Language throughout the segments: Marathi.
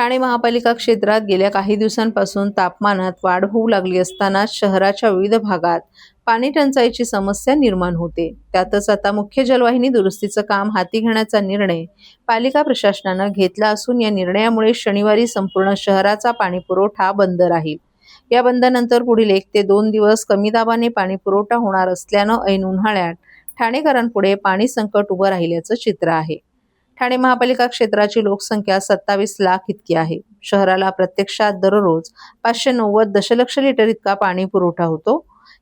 ठाणे महापालिका क्षेत्रात गेल्या काही दिवसांपासून तापमानात वाढ होऊ लागली असताना शहराच्या विविध भागात पाणी टंचाईची समस्या निर्माण होते। त्यातच आता मुख्य जलवाहिनी दुरुस्तीचं काम हाती घेण्याचा निर्णय पालिका प्रशासनानं घेतला असून या निर्णयामुळे शनिवारी संपूर्ण शहराचा पाणीपुरवठा बंद राहील। या बंदनंतर पुढील 1 ते 2 दिवस कमी दाबाने पाणीपुरवठा होणार असल्यानं ऐन उन्हाळ्यात ठाणेकरांपुढे पाणी संकट उभं राहिल्याचं चित्र आहे। ठाणे महापालिका क्षेत्राची लोकसंख्या 27 लाख इतकी आहे। शहराला प्रत्यक्षात दररोज 590 दशलक्ष लिटर इतका पाणी पुरवठा होतो।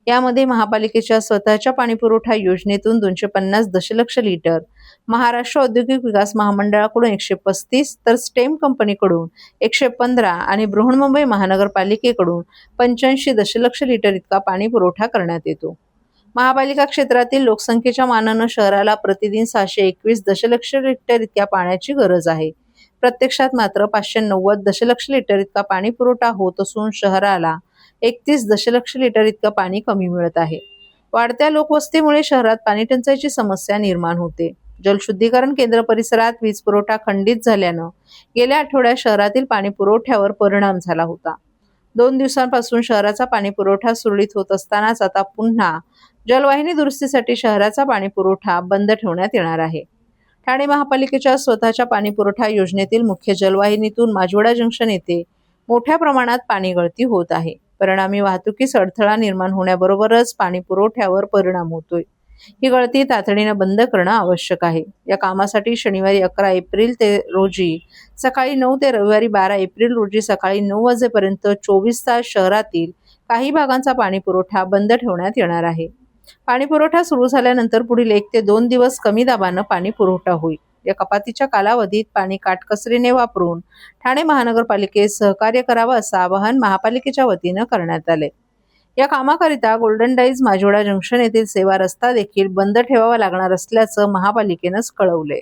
यामध्ये महापालिकेच्या स्वतःच्या पाणीपुरवठा योजनेतून 250 दशलक्ष लिटर, महाराष्ट्र औद्योगिक विकास महामंडळाकडून 135 तर स्टेम कंपनीकडून 115 आणि बृहन्मुंबई महानगरपालिकेकडून 85 दशलक्ष लिटर इतका पाणी पुरवठा करण्यात येतो। महापालिका क्षेत्रातील लोकसंख्येच्या मानानं शहराला प्रतिदिन 621 दशलक्ष लिटर इतक्या पाण्याची गरज आहे। प्रत्यक्षात मात्र 590 दशलक्ष लिटर इतका पाणी पुरवठा होत असून शहराला 31 दशलक्ष लिटर इतकं पाणी कमी मिळत आहे। वाढत्या लोकवस्तीमुळे शहरात पाणीटंचाईची समस्या निर्माण होते। जलशुद्धीकरण केंद्र परिसरात वीज पुरवठा खंडित झाल्यानं गेल्या आठवड्यात शहरातील पाणी पुरवठ्यावर परिणाम झाला होता। 2 दिवसांपासून शहराचा पाणी पुरवठा सुरळीत होत असतानाच आता पुन्हा जलवाहिनी दुरुस्तीसाठी शहराचा पाणीपुरवठा बंद ठेवण्यात येणार आहे। ठाणे महापालिकेच्या स्वतःच्या पाणीपुरवठा योजनेतील मुख्य जलवाहिनीतून माजिवडा जंक्शन येथे मोठ्या प्रमाणात पाणी गळती होत आहे। परिणामी वाहतुकीस अडथळा निर्माण होण्याबरोबरच पाणी पुरवठ्यावर परिणाम होतोय। ही गळती तातडीने बंद करणं आवश्यक आहे। या कामासाठी शनिवारी 11 एप्रिल रोजी सकाळी 9 ते रविवारी 12 एप्रिल रोजी सकाळी 9 वाजेपर्यंत 24 तास शहरातील काही भागांचा पाणी पुरवठा बंद ठेवण्यात येणार आहे। पाणी पुरवठा सुरू झाल्यानंतर पुढील 1 ते 2 दिवस कमी दाबानं पाणी पुरवठा होईल। या कपातीच्या कालावधीत पाणी काटकसरीने वापरून ठाणे महानगरपालिकेस सहकार्य करावं असं आवाहन महापालिकेच्या वतीनं करण्यात आले। या कामाकरिता गोल्डन डाईज माजिवडा जंक्शन येथील सेवा रस्ता देखील बंद ठेवावा लागणार असल्याचं महापालिकेनं कळवलंय।